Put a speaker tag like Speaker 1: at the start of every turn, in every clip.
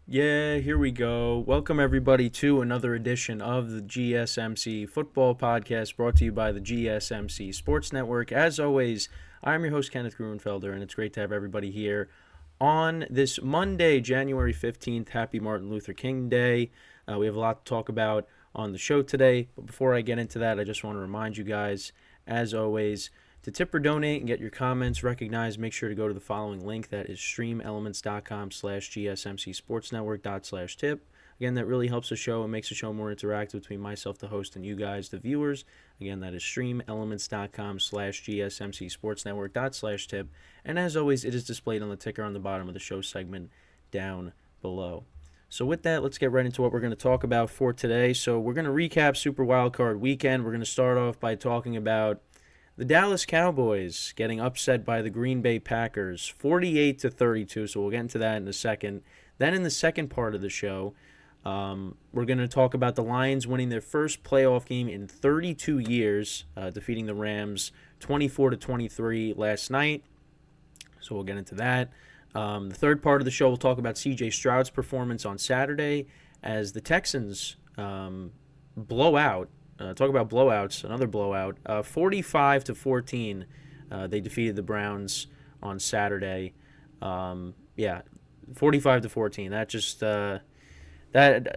Speaker 1: Yeah, here we go. Welcome, everybody, to another edition of the GSMC Football Podcast brought to you by the GSMC Sports Network. As always, I'm your host, Kenneth Gruenfelder, and it's great to have everybody here on this Monday, January 15th. Happy Martin Luther King Day. We have a lot to talk about on the show today, but before I get into that, I just want to remind you guys, as always, to tip or donate and get your comments recognized, make sure to go to the following link. That is streamelements.com/gsmcsportsnetwork./tip. Again, that really helps the show and makes the show more interactive between myself, the host, and you guys, the viewers. Again, that is streamelements.com/gsmcsportsnetwork./tip. And as always, it is displayed on the ticker on the bottom of the show segment down below. So with that, let's get right into what we're going to talk about for today. So we're going to recap Super Wildcard Weekend. We're going to start off by talking about the Dallas Cowboys getting upset by the Green Bay Packers 48-32. So we'll get into that in a second. Then in the second part of the show, we're going to talk about the Lions winning their first playoff game in 32 years, defeating the Rams 24-23 last night. So we'll get into that. The third part of the show, we'll talk about C.J. Stroud's performance on Saturday as the Texans blow out. Talk about blowouts, another blowout. 45-14, they defeated the Browns on Saturday. 45-14. That just that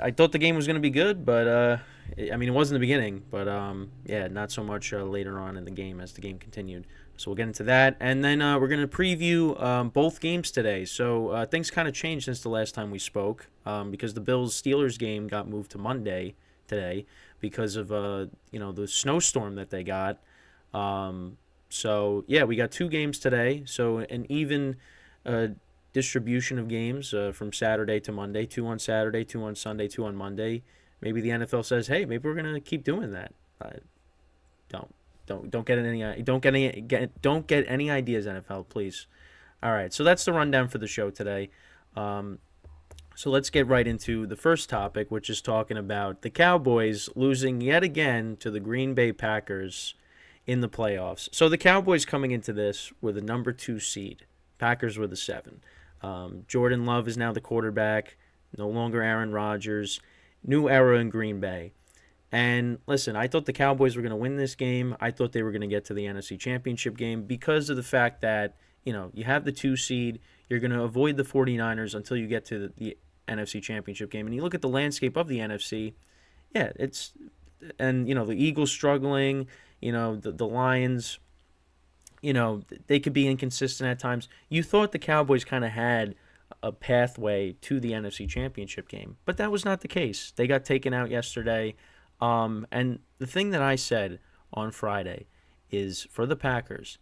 Speaker 1: I thought the game was going to be good, but it was in the beginning, but not so much later on in the game as the game continued. So we'll get into that, and then we're going to preview both games today. So things kind of changed since the last time we spoke, because the Bills-Steelers game got moved to Monday today because of the snowstorm that they got. We got two games today. So an even distribution of games from Saturday to Monday. 2 on Saturday, 2 on Sunday, 2 on Monday. Maybe the NFL says, "Hey, maybe we're gonna keep doing that." Don't get any ideas, NFL, please. All right, so that's the rundown for the show today. So let's get right into the first topic, which is talking about the Cowboys losing yet again to the Green Bay Packers in the playoffs. So the Cowboys coming into this were the number 2 seed. Packers were the 7. Jordan Love is now the quarterback, no longer Aaron Rodgers. New era in Green Bay. And listen, I thought the Cowboys were going to win this game. I thought they were going to get to the NFC Championship game because of the fact that, you have the 2 seed. You're going to avoid the 49ers until you get to the NFC Championship game. And you look at the landscape of the NFC, the Eagles struggling, the Lions, they could be inconsistent at times. You thought the Cowboys kind of had a pathway to the NFC Championship game, but that was not the case. They got taken out yesterday. And the thing that I said on Friday is for the Packers,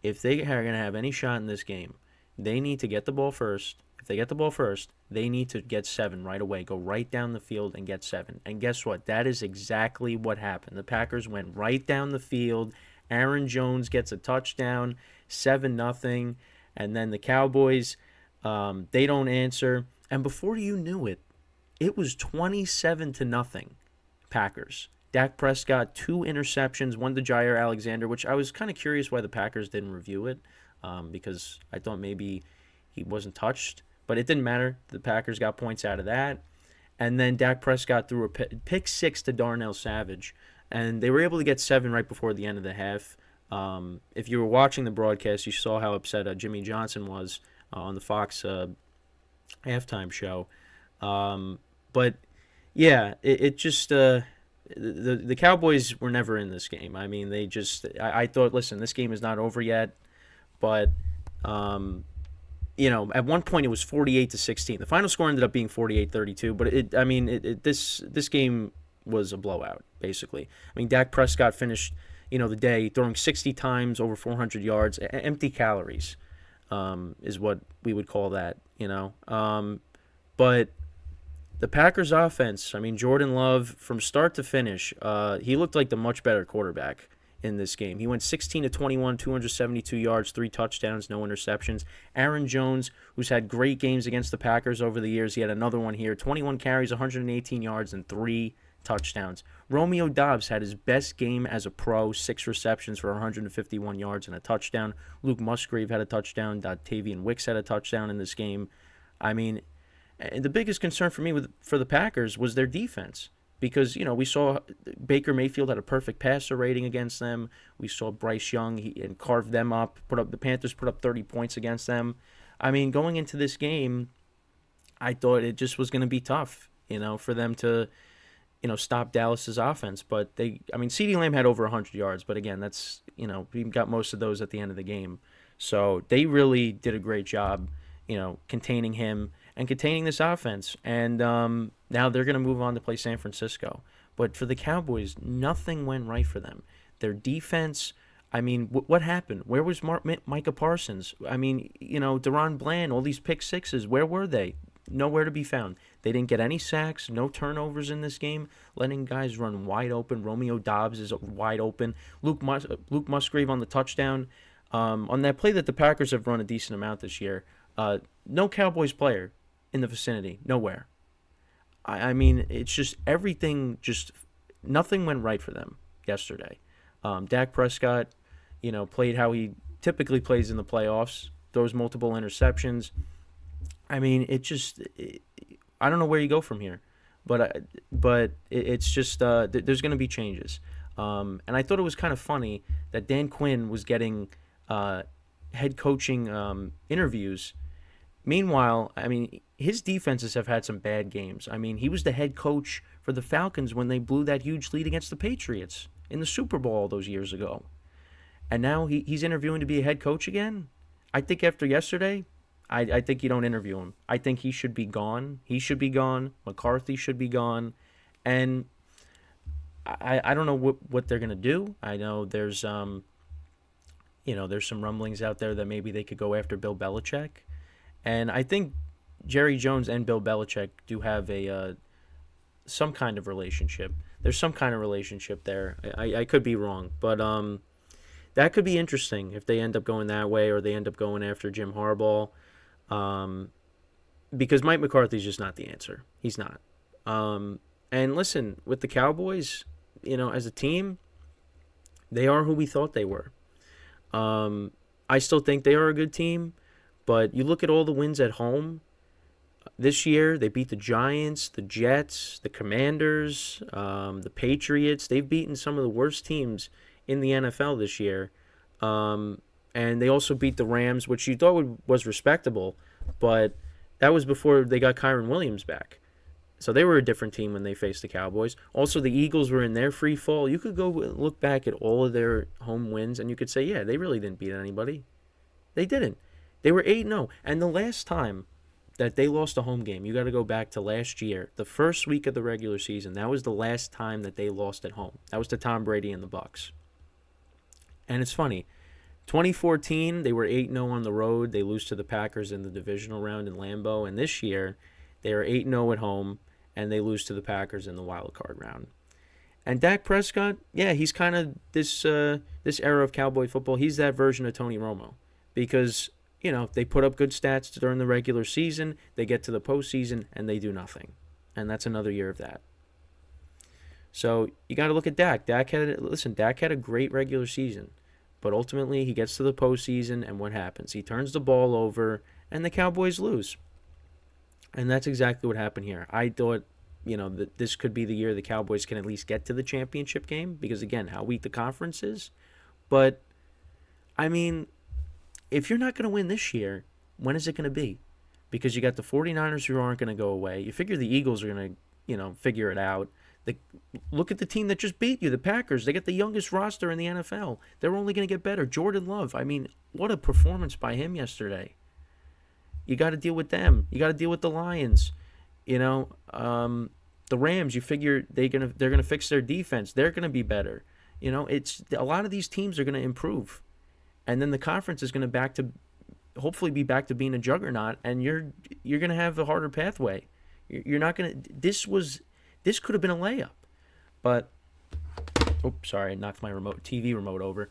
Speaker 1: if they are going to have any shot in this game, they need to get the ball first. If they get the ball first, they need to get 7 right away. Go right down the field and get 7. And guess what? That is exactly what happened. The Packers went right down the field. Aaron Jones gets a touchdown, 7-0. And then the Cowboys, they don't answer. And before you knew it, it was 27-0 Packers. Dak Prescott, 2 interceptions, one to Jair Alexander, which I was kind of curious why the Packers didn't review it, because I thought maybe he wasn't touched. But it didn't matter. The Packers got points out of that. And then Dak Prescott threw a pick 6 to Darnell Savage. And they were able to get 7 right before the end of the half. If you were watching the broadcast, you saw how upset Jimmy Johnson was on the Fox halftime show. It just the Cowboys were never in this game. I mean, I thought, listen, this game is not over yet, but at one point it was 48-16. The final score ended up being 48-32, but this game was a blowout basically. I mean, Dak Prescott finished the day throwing 60 times over 400 yards, empty calories, is what we would call that, but the Packers offense, Jordan Love, from start to finish, he looked like the much better quarterback in this game. He went 16-21, 272 yards, 3 touchdowns, no interceptions. Aaron Jones, who's had great games against the Packers over the years, he had another one here, 21 carries, 118 yards, and 3 touchdowns. Romeo Doubs had his best game as a pro, 6 receptions for 151 yards and a touchdown. Luke Musgrave had a touchdown. Tavian Wicks had a touchdown in this game. And the biggest concern for me for the Packers was their defense because we saw Baker Mayfield had a perfect passer rating against them. We saw Bryce Young and carved them up. The Panthers put up 30 points against them. I mean, going into this game, I thought it just was going to be tough, for them to stop Dallas's offense. But CeeDee Lamb had over 100 yards, but again, that's he got most of those at the end of the game. So they really did a great job, containing him and containing this offense. And now they're going to move on to play San Francisco. But for the Cowboys, nothing went right for them. Their defense, what happened? Where was Micah Parsons? Deron Bland, all these pick sixes, where were they? Nowhere to be found. They didn't get any sacks, no turnovers in this game, letting guys run wide open. Romeo Doubs is wide open. Luke Musgrave on the touchdown. On that play that the Packers have run a decent amount this year, no Cowboys player in the vicinity, nowhere. It's just everything, nothing went right for them yesterday. Dak Prescott, played how he typically plays in the playoffs, throws multiple interceptions. I don't know where you go from here, but it's just there's going to be changes. And I thought it was kind of funny that Dan Quinn was getting head coaching interviews. Meanwhile, his defenses have had some bad games. He was the head coach for the Falcons when they blew that huge lead against the Patriots in the Super Bowl all those years ago. And now he's interviewing to be a head coach again? I think after yesterday, I think you don't interview him. I think he should be gone. He should be gone. McCarthy should be gone. And I don't know what they're going to do. I know there's there's some rumblings out there that maybe they could go after Bill Belichick. And I think Jerry Jones and Bill Belichick do have some kind of relationship. There's some kind of relationship there. I could be wrong, but that could be interesting if they end up going that way or they end up going after Jim Harbaugh. Because Mike McCarthy's just not the answer. He's not. And listen, with the Cowboys, as a team, they are who we thought they were. I still think they are a good team, but you look at all the wins at home this year. They beat the Giants, the Jets, the Commanders, the Patriots. They've beaten some of the worst teams in the NFL this year. And they also beat the Rams, which you thought was respectable, but that was before they got Kyron Williams back. So they were a different team when they faced the Cowboys. Also, the Eagles were in their free fall. You could go look back at all of their home wins, and you could say, yeah, they really didn't beat anybody. They didn't. They were 8-0. And the last time that they lost a home game, you got to go back to last year, the first week of the regular season. That was the last time that they lost at home. That was to Tom Brady and the Bucs. And it's funny. 2014, they were 8-0 on the road. They lose to the Packers in the divisional round in Lambeau. And this year, they are 8-0 at home, and they lose to the Packers in the wild card round. And Dak Prescott, yeah, he's kind of this era of Cowboy football. He's that version of Tony Romo because, they put up good stats during the regular season. They get to the postseason, and they do nothing. And that's another year of that. So you got to look at Dak. Dak had a great regular season. But ultimately, he gets to the postseason, and what happens? He turns the ball over, and the Cowboys lose. And that's exactly what happened here. I thought, that this could be the year the Cowboys can at least get to the championship game because, again, how weak the conference is. But, if you're not going to win this year, when is it going to be? Because you got the 49ers who aren't going to go away. You figure the Eagles are going to, figure it out. Look at the team that just beat you, the Packers. They got the youngest roster in the NFL. They're only going to get better. Jordan Love, what a performance by him yesterday. You got to deal with them. You got to deal with the Lions. The Rams, you figure they're gonna fix their defense. They're going to be better. It's a lot of these teams are going to improve. And then the conference is going to hopefully be back to being a juggernaut, and you're going to have a harder pathway. You're not going to This could have been a layup, but sorry, I knocked my TV remote over.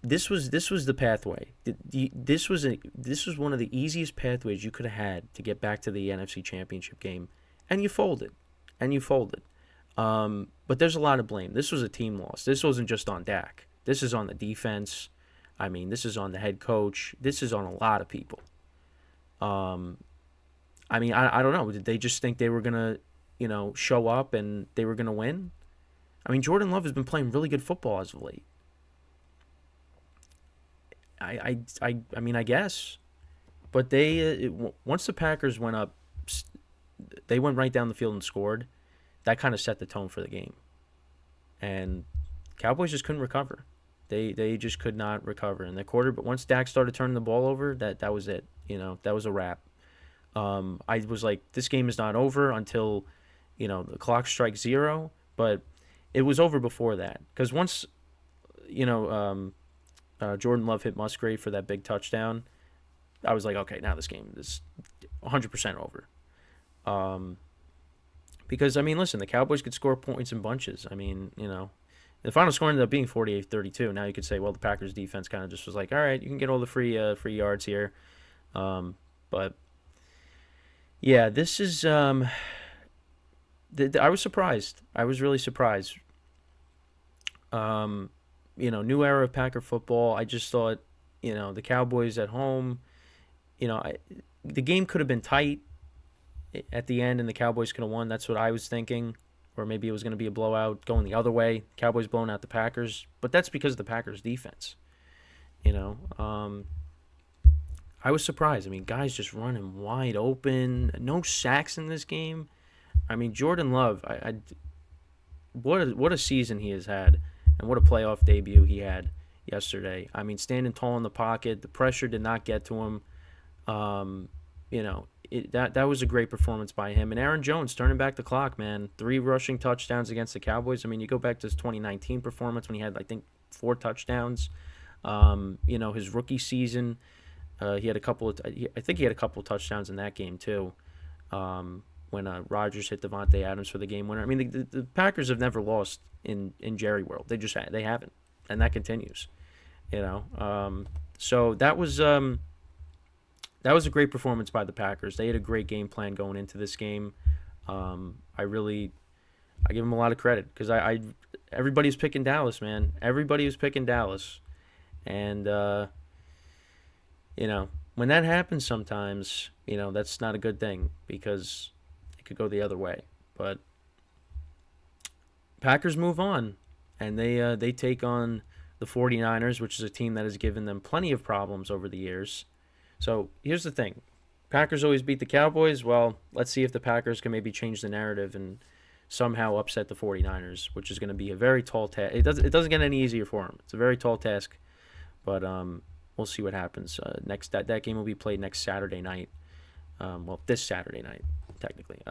Speaker 1: This was the pathway. This was one of the easiest pathways you could have had to get back to the NFC Championship game, and you folded. But there's a lot of blame. This was a team loss. This wasn't just on Dak. This is on the defense. This is on the head coach. This is on a lot of people. Um, I mean, I don't know. Did they just think they were gonna, show up and they were gonna win? I mean, Jordan Love has been playing really good football as of late. I mean, I guess, but once the Packers went up, they went right down the field and scored. That kind of set the tone for the game, and Cowboys just couldn't recover. They just could not recover. And the quarter, but once Dak started turning the ball over, that was it. That was a wrap. I was like, this game is not over until, the clock strikes zero. But it was over before that, because once, you know, um, Jordan Love hit Musgrave for that big touchdown, I was like, okay, now this game is 100% over. Um, because I mean, listen, the Cowboys could score points in bunches. I mean, the final score ended up being 48-32. Now you could say, well, the Packers defense kind of just was like, all right, you can get all the free yards here. But yeah, this is I was surprised. I was really surprised. Um, New era of Packer football. I just thought, the Cowboys at home. The game could have been tight at the end, and the Cowboys could have won. That's what I was thinking. Or maybe it was going to be a blowout going the other way. Cowboys blowing out the Packers, but that's because of the Packers defense. You know, um, I was surprised. I mean, guys just running wide open. No sacks in this game. I mean, Jordan Love. What a season he has had, and what a playoff debut he had yesterday. I mean, standing tall in the pocket. The pressure did not get to him. Um, that was a great performance by him. And Aaron Jones turning back the clock, man. 3 rushing touchdowns against the Cowboys. I mean, you go back to his 2019 performance when he had, I think, 4 touchdowns. His rookie season, he had a couple of. I think he had a couple of touchdowns in that game too. When Rodgers hit Devontae Adams for the game winner. I mean, the Packers have never lost in Jerry World. They haven't, and that continues. So that was a great performance by the Packers. They had a great game plan going into this game. I give them a lot of credit because everybody was picking Dallas, man. Everybody was picking Dallas, and when that happens, sometimes that's not a good thing because it could go the other way. But Packers move on, and they take on the 49ers, which is a team that has given them plenty of problems over the years. So here's the thing. Packers always beat the Cowboys. Well, let's see if the Packers can maybe change the narrative and somehow upset the 49ers, which is going to be a very tall task. It doesn't get any easier for them. It's a very tall task, but we'll see what happens. That game will be played next Saturday night. This Saturday night, technically.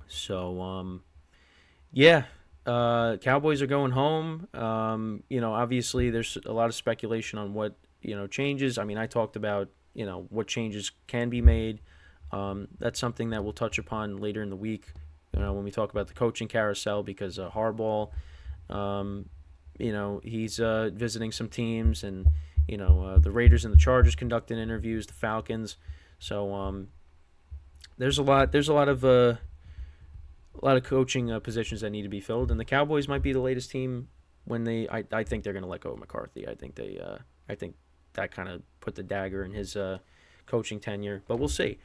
Speaker 1: So yeah, Cowboys are going home. Obviously there's a lot of speculation on what changes. I mean, I talked about what changes can be made. That's something that we'll touch upon later in the week. When we talk about the coaching carousel, because Harbaugh, he's visiting some teams, and the Raiders and the Chargers conducting interviews, the Falcons. So there's a lot of coaching positions that need to be filled, and the Cowboys might be the latest team when I think they're going to let go of McCarthy. I think that kind of put the dagger in his coaching tenure, but we'll see.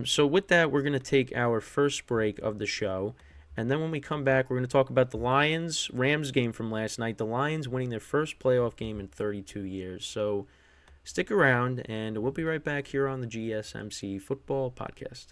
Speaker 1: So with that, we're going to take our first break of the show, and then when we come back, we're going to talk about the Lions-Rams game from last night. The Lions winning their first playoff game in 32 years. So stick around, and we'll be right back here on the GSMC Football Podcast.